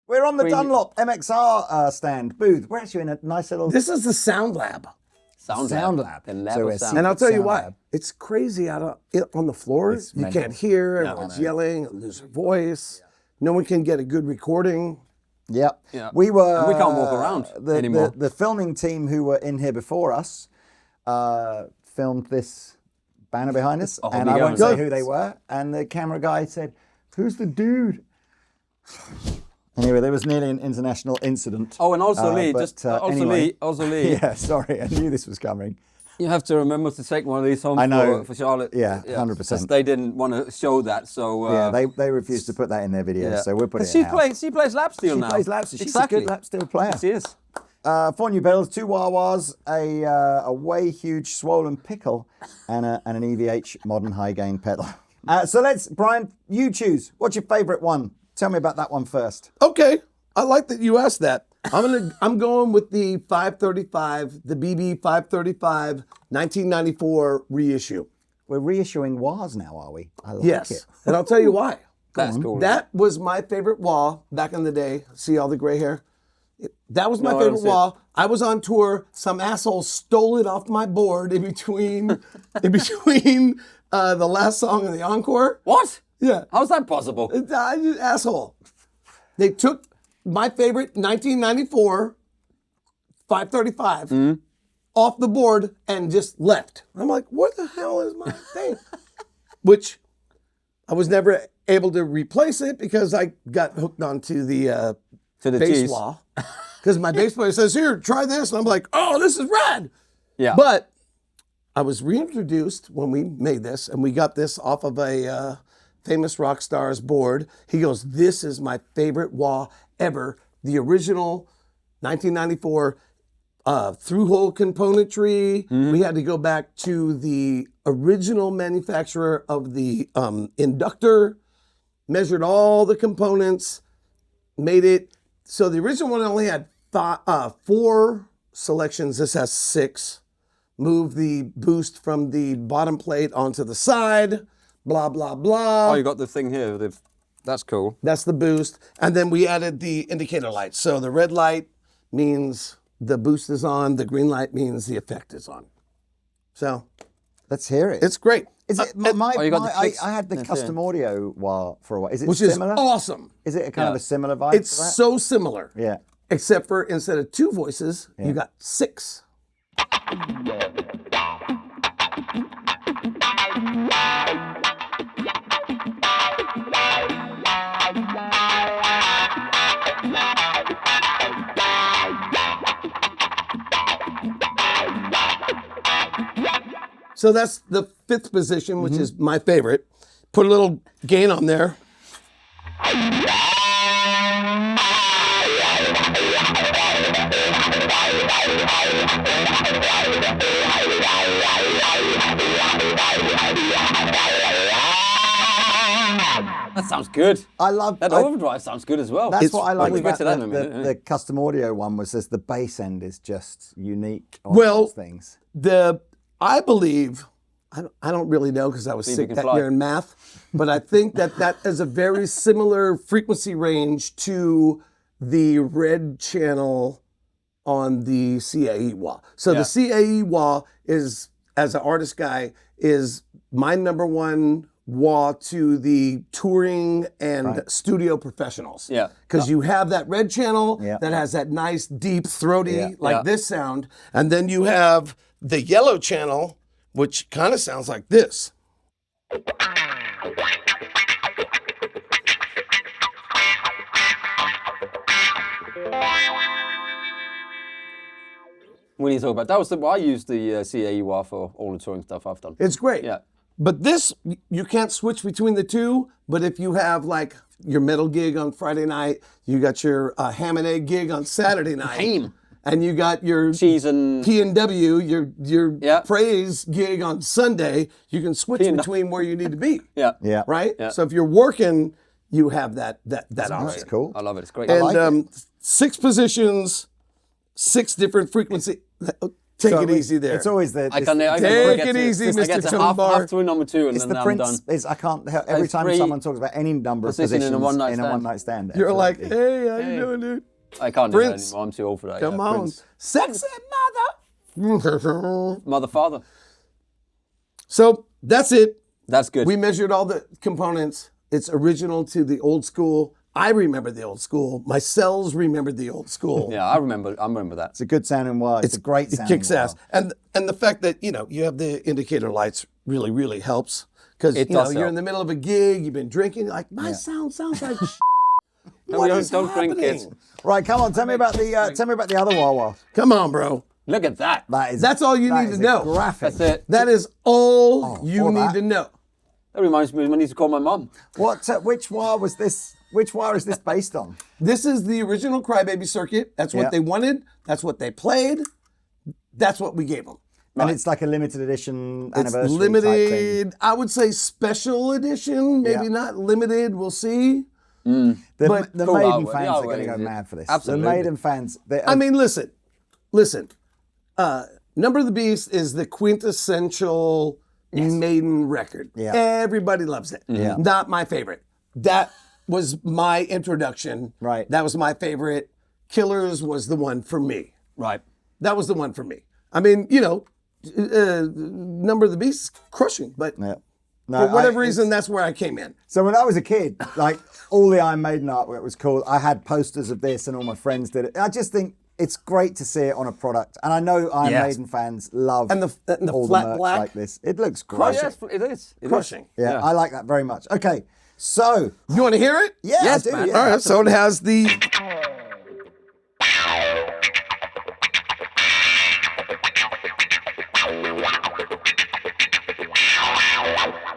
We're on the Dunlop MXR stand booth. We're actually in a nice little... This is the Sound Lab. Sound Lab. And I'll tell you why. It's crazy out on the floor. You can't hear. Everyone's yelling. Lose their voice. No one can get a good recording. Yep. Yeah. We were... And we can't walk around anymore. The filming team who were in here before us filmed this banner behind us. And I won't say who they were. And the camera guy said, "Who's the dude?" Anyway, there was nearly an international incident. Oh, and also Lee, also Lee. Yeah, sorry, I knew this was coming. You have to remember to take one of these home for Charlotte. Yeah, 100%. Because they didn't want to show that, so... yeah, they refused to put that in their videos, so we're putting it in. She plays lap steel now. She plays lap steel. She's a good lap steel player. She is. 4 new pedals, 2 wah-wahs, a Way Huge swollen Pickle, and an EVH modern high gain pedal. So Bryan, you choose. What's your favorite one? Tell me about that one first. Okay, I like that you asked that. I'm going with the 535, the BB 535, 1994 reissue. We're reissuing wahs now, are we? I like it. And I'll tell you why. That's cool. That was my favorite wah back in the day. See all the gray hair? That was my favorite wah. I was on tour. Some asshole stole it off my board in between the last song and the encore. What? Yeah. How's that possible? Asshole. They took my favorite 1994 535 off the board and just left. I'm like, what the hell is my thing? Which I was never able to replace it because I got hooked onto the bass wah. Because my bass player says, "Here, try this." And I'm like, "Oh, this is rad." Yeah. But I was reintroduced when we made this, and we got this off of a famous rock star's board. He goes, "This is my favorite wah ever. The original 1994 through-hole componentry." We had to go back to the original manufacturer of the inductor, measured all the components, made it. So the original one only had 4 selections. This has 6. Move the boost from the bottom plate onto the side. Blah, blah, blah. Oh, you got the thing here. That's cool. That's the boost. And then we added the indicator lights. So the red light means the boost is on. The green light means the effect is on. So let's hear it. It's great. Is it I had the custom audio for a while. Is it similar? Which is awesome. Is it a kind of a similar vibe? It's to that? so similar. Yeah. Except for instead of 2 voices, you got 6. So that's the 5th position, which is my favorite. Put a little gain on there. That sounds good. I love that overdrive. Sounds good as well. That's what I like about the custom audio one was the bass end is just unique on those things. I believe, I don't really know because I was sick that year in math, but I think that is a very similar frequency range to the red channel on the CAE wah. So the CAE wah is, as an artist guy, is my #1 wah to the touring and studio professionals. Yeah. Because you have that red channel that has that nice, deep, throaty, this sound, and then you have the yellow channel, which kind of sounds like this. We need to talk about that. Was I used the CAE wah for all the touring stuff I've done. It's great. Yeah. But this, you can't switch between the two. But if you have like your metal gig on Friday night, you got your ham and egg gig on Saturday night. And you got your cheese and P&W, your praise gig on Sunday. You can switch between where you need to be. Yeah. Right? Yeah. So if you're working, you have that option. That's cool. I love it. It's great. And 6 positions, 6 different frequency. Take it easy there. It's always the. I can Take it easy, I Mr. get to Dunlop. half through number 2 and It's then the I'm Prince. done. I can't help. Every It's time free someone talks about any number of position positions in a one-night stand. one-night stand, You're like, absolutely. hey, how you doing, dude? I can't do that Prince. anymore. I'm too old for that. Come yeah, on. Prince. Sexy mother. Mother, father. So that's it. That's good. We measured all the components. It's original to the old school. I remember the old school. My cells remembered the old school. Yeah, I remember that. It's a good sounding wah. It's a great It sounding kicks ass. And the fact that, you have the indicator lights really, really helps. Because, you're does in help. the middle of a gig, you've been drinking, like, my sound sounds like No, what don't- is don't drink, happening? kids. Right, come on. Tell me about the other wah wah. Come on, bro. Look at that. That's all you need to know. Graphic. That's it. That is all you or need that. to know. That reminds me, I need to call my mum. What? Which wah was this? Which wah is this based on? This is the original Crybaby circuit. That's what Yeah. they wanted. That's what they played. That's what we gave them. And it's like a limited edition It's anniversary type thing. limited, I would say special edition, maybe Yeah. not limited. We'll see. The But the cool Maiden artwork. fans Yeah, are going to go well, mad for this. absolutely. The Maiden fans. I mean, listen. Number of the Beast is the quintessential Maiden record. Yeah. Everybody loves it. Yeah. Not my favorite. That was my introduction. Right. That was my favorite. Killers was the one for me. Right. That was the one for me. I mean, Number of the Beast is crushing, but yeah. for whatever reason, that's where I came in. So when I was a kid, like all the Iron Maiden artwork was cool. I had posters of this, and all my friends did it. I just think it's great to see it on a product, and I know Iron Yes. Maiden fans love And the all flat the merch black. like this. It looks Oh, great. yes, it is. It is. Crushing. Yeah, I like that very much. Okay, so You want to hear it? yeah, Yes, I do. man. Yeah, All right, so it has the.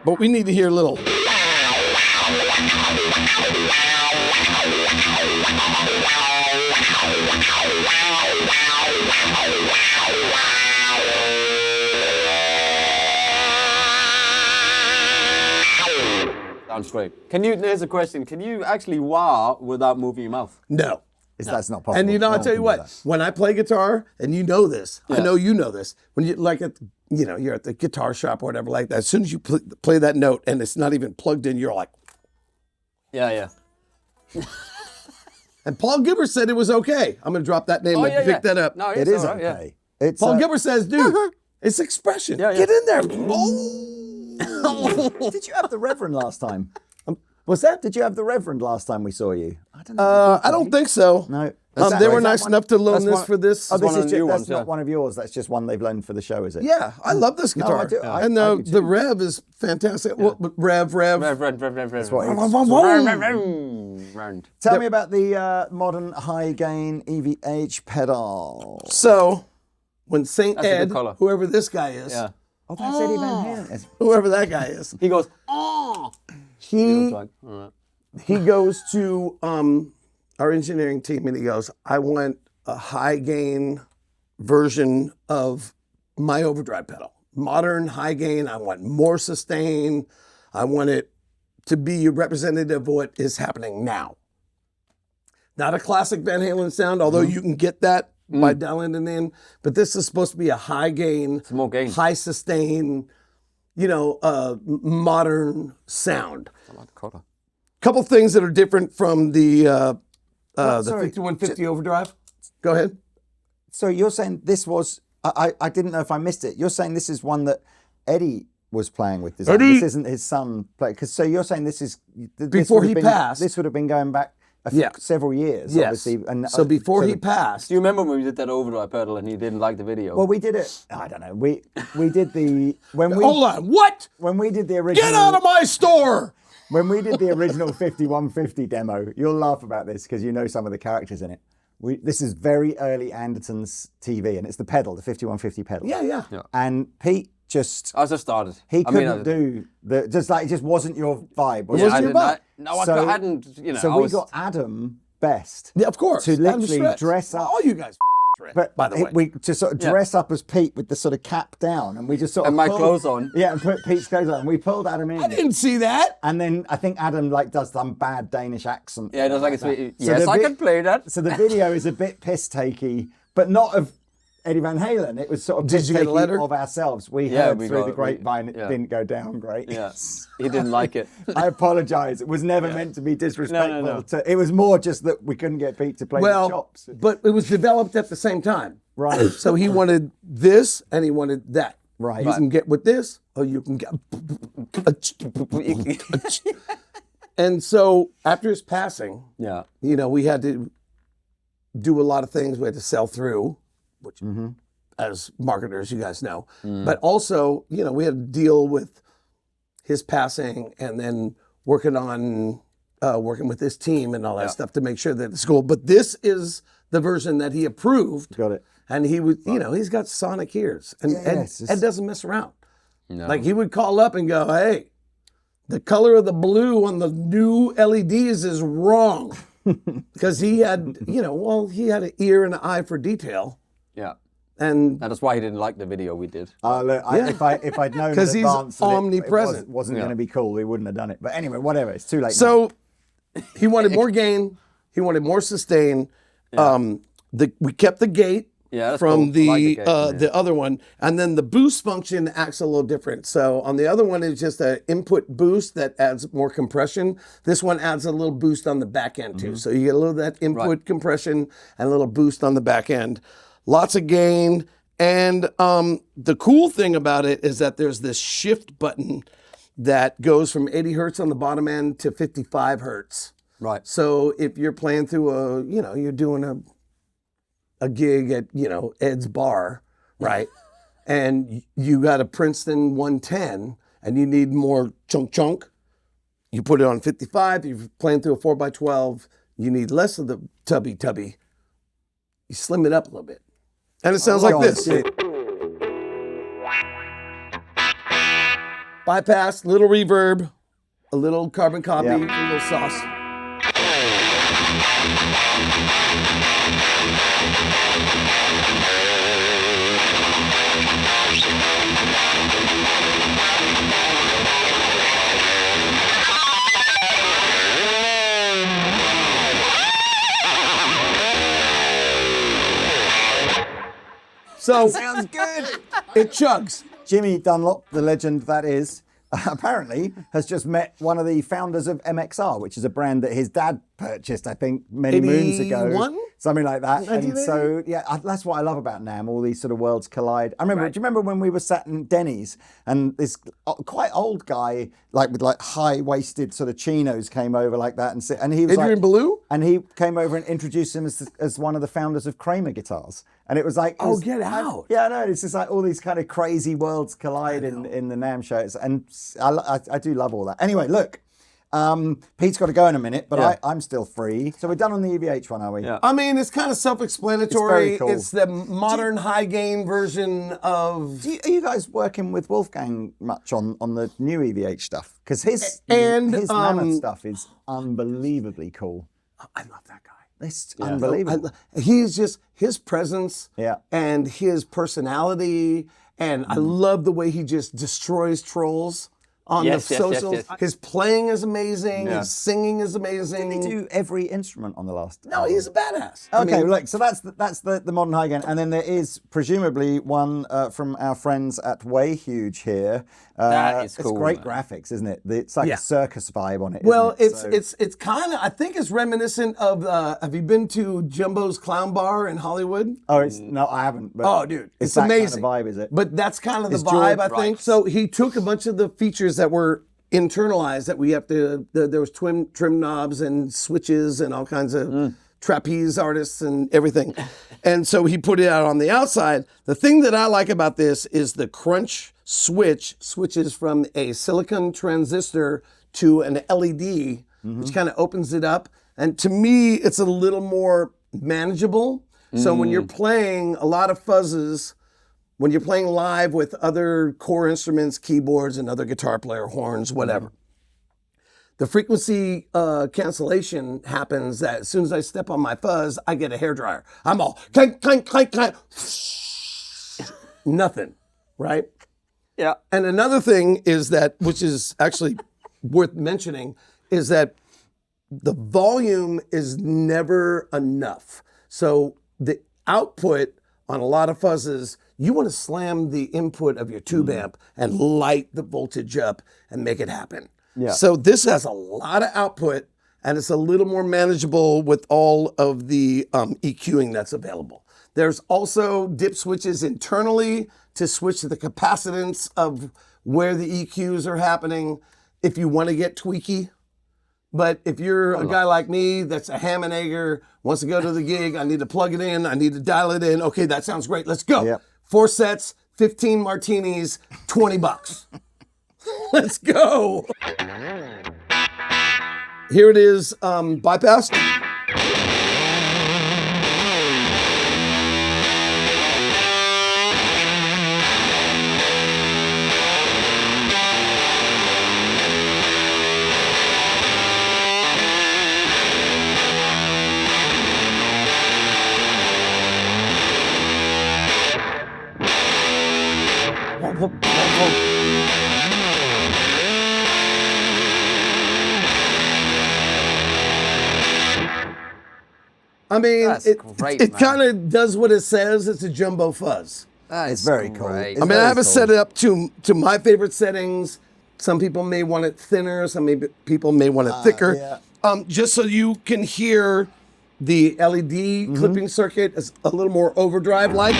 But we need to hear a little. Sounds great. There's a question. Can you actually wah without moving your mouth? No. that's not possible. And No I'll one tell you can do what, that. when I play guitar, and you know this, I Yeah. know you know this, when you you're at the guitar shop or whatever like that, as soon as you play that note and it's not even plugged in, you're like, Yeah. and Paul Gilbert said it was okay. I'm going to drop that name Oh, and yeah, pick that up. No, It it's is all right, okay. It's Paul Gilbert says, dude, it's expression. Yeah, yeah. Get in there. Oh. Did you have the Reverend last time? What's that? Did you have the Reverend last time we saw you? I don't know. I don't think so. No. They were nice enough to loan this for this. Oh, this one is of the new that's ones, not yeah. one of yours. That's just one they've loaned for the show, is it? Yeah, I love this guitar. I do. And I do the too. rev is fantastic. Well, Rev. Rev. That's what Round. Tell me about the modern high gain EVH pedal. So, when St. That's a good Ed, colour. whoever this guy is, Yeah. Oh, that's Eddie Van Halen. whoever that guy is, He goes, oh. he Like, all right. he goes to our engineering team and he goes, I want a high gain version of my overdrive pedal. Modern high gain. I want more sustain. I want it to be a representative of what is happening now. Not a classic Van Halen sound, although you can get that by dialing it in. But this is supposed to be a high gain, more gain. high sustain, modern sound. I like the color. Couple things that are different from the sorry. 5150 overdrive. Go ahead. So you're saying this was? I didn't know if I missed it. You're saying this is one that Eddie was playing with. Eddie! This isn't his son play. So you're saying this is this Before would have he been- passed. This would have been going back Yeah. several years. Yes. Obviously. And So before so he the- passed, Do you remember when we did that overdrive pedal and he didn't like the video? Well, we did it. I don't know. We did the when we hold on, what? when we did the original. Get out of my store! When we did the original 5150 demo, you'll laugh about this because you know some of the characters in it. This is very early Andertons TV, and it's the pedal, the 5150 pedal. Yeah. And Pete just I just started. he I mean, couldn't do the it just wasn't your vibe. Was Yeah, it? I I your didn't. vibe. No, So- I hadn't. You know, So I we was, got Adam Best Yeah, of course. to Adam literally Stretch. dress up. All you guys But by the way. we to sort of dress up as Pete with the sort of cap down, and we just sort of And my pulled- clothes on. Yeah, and put Pete's clothes on. And we pulled Adam in. I didn't see that. And then I think Adam does some bad Danish accent. Yeah, it was like a that. sweet. So Yes, the I vi- can play that. So the video is a bit piss takey, but not of Eddie Van Halen. It was sort of Did you get a letter of ourselves. We Yeah, heard we through got the it. grapevine it didn't go down great. Yeah, he didn't like it. I apologise. It was never meant to be disrespectful. No. It was more just that we couldn't get Pete to play the chops. But it was developed at the same time. Right. So he wanted this and he wanted that. Right. You can get with this, or you can get. And so after his passing, Yeah. we had to do a lot of things. We had to sell through, which as marketers, you guys know. But also, we had to deal with his passing and then working with his team and all that stuff to make sure that it's cool. But this is the version that he approved. Got it. And he would, he's got sonic ears. And Ed doesn't mess around. No. Like he would call up and go, hey, the color of the blue on the new LEDs is wrong. Because he had, he had an ear and an eye for detail. Yeah. And that's why he didn't like the video we did. Look, if I'd known in because he's advance that omnipresent. it wasn't going to be cool, we wouldn't have done it. But anyway, whatever. It's too late. So he wanted more gain. He wanted more sustain. We kept the gate. Yeah, that's from cool. I like the other one, and then the boost function acts a little different. So on the other one, it's just an input boost that adds more compression. This one adds a little boost on the back end too. So you get a little of that input compression and a little boost on the back end. Lots of gain, and the cool thing about it is that there's this shift button that goes from 80 hertz on the bottom end to 55 hertz. Right. So if you're playing through you're doing a gig at, Ed's bar, right? And you got a Princeton 110 and you need more chunk, you put it on 55. You're playing through a 4x12, you need less of the tubby. You slim it up a little bit. And it sounds like this. Bypass, little reverb, a little carbon copy, a little sauce. So sounds good. It chugs. Jimmy Dunlop, the legend that is, apparently has just met one of the founders of MXR, which is a brand that his dad purchased, I think, many moons ago. 81? Something like that. And so, that's what I love about NAMM, all these sort of worlds collide. I remember, do you remember when we were sat in Denny's and this quite old guy, with high-waisted sort of chinos came over like that and he was Adrian Ballou? And he came over and introduced him as one of the founders of Kramer guitars. And it was like... Get out. Yeah, no, it's just like all these kind of crazy worlds collide in the NAMM shows. And I do love all that. Anyway, look, Pete's got to go in a minute, but I'm still free. So we're done on the EVH one, are we? Yeah. I mean, it's kind of self-explanatory. It's very cool. It's the modern high-gain version of... Are you guys working with Wolfgang much on the new EVH stuff? Because his Mammoth stuff is unbelievably cool. I love that guy. It's unbelievable. He's just, his presence and his personality, and I love the way he just destroys trolls on the socials. Yes. His playing is amazing. His singing is amazing. Did he do every instrument on the last No, album? he's a badass. Okay, look, so that's the modern high gain, and then there is presumably one from our friends at Way Huge here. That is cool. It's great graphics, isn't it? It's like a circus vibe on it. Well, isn't it? it's kind of, I think it's reminiscent of. Have you been to Jumbo's Clown Bar in Hollywood? No, I haven't. But dude, it's that amazing. Kind of vibe, is it? But that's kind of the It's vibe, George I think. Wright. So he took a bunch of the features that were internalized that we have to. There was trim knobs and switches and all kinds of trapeze artists and everything, and so he put it out on the outside. The thing that I like about this is the crunch switches from a silicon transistor to an LED, which kind of opens it up. And to me, it's a little more manageable. So when you're playing a lot of fuzzes, when you're playing live with other core instruments, keyboards, and other guitar player, horns, whatever, the frequency cancellation happens that as soon as I step on my fuzz, I get a hairdryer. I'm all clank, clank, clank, clank. Nothing, right? Yeah. And another thing is that, which is actually worth mentioning, is that the volume is never enough. So the output on a lot of fuzzes, you want to slam the input of your tube amp and light the voltage up and make it happen. Yeah. So this has a lot of output, and it's a little more manageable with all of the EQing that's available. There's also dip switches internally to switch the capacitance of where the EQs are happening if you want to get tweaky. But if you're a guy like me that's a ham and egger, wants to go to the gig, I need to plug it in, I need to dial it in. Okay, that sounds great. Let's go. Yep. 4 sets, 15 martinis, $20. Let's go. Here it is, bypass. I mean, it kind of does what it says. It's a jumbo fuzz. It's very cool. great. It's I mean, I very have it cool. set up to my favorite settings. Some people may want it thinner. People may want it thicker. yeah. Just so you can hear the LED clipping circuit is a little more overdrive-like.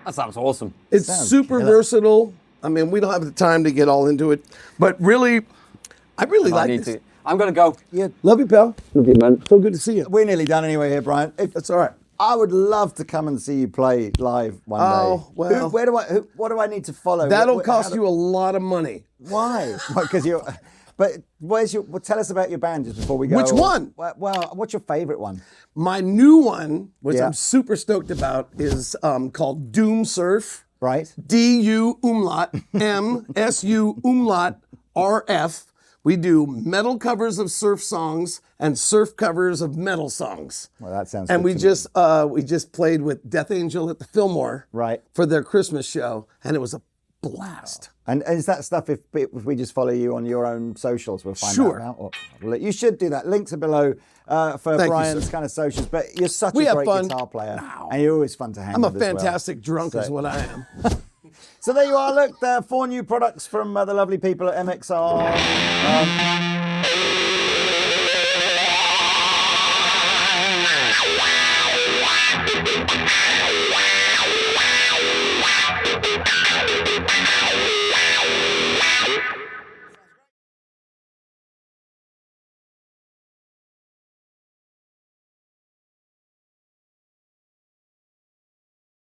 That sounds awesome. It's Sounds super killer. versatile. I mean, we don't have the time to get all into it, but really, I really I like need this. to. I'm gonna go. Yeah. Love you, pal. Love you, man. So good to see you. We're nearly done anyway here, Brian. That's all right. I would love to come and see you play live one day. Oh, well. What do I need to follow? That'll cost you a lot of money. Why? Because you're. But where's your? Well, tell us about your band just before we go. Which one? Well, what's your favorite one? My new one, which Yeah. I'm super stoked about, is called Doom Surf. Right. DU umlaut MSU umlaut RF. We do metal covers of surf songs and surf covers of metal songs. Well, that sounds. And good we just played with Death Angel at the Fillmore Right. for their Christmas show, and it was a blast. And is that stuff if we just follow you on your own socials, we'll find Sure. out now? Or, you should do that. Links are below for Thank you, Brian's sir. kind of socials. But you're such We a have great fun. guitar player, and you're always fun to hang I'm a with as well. fantastic drunk, is So- what I am. So there you are. Look, 4 new products from the lovely people at MXR.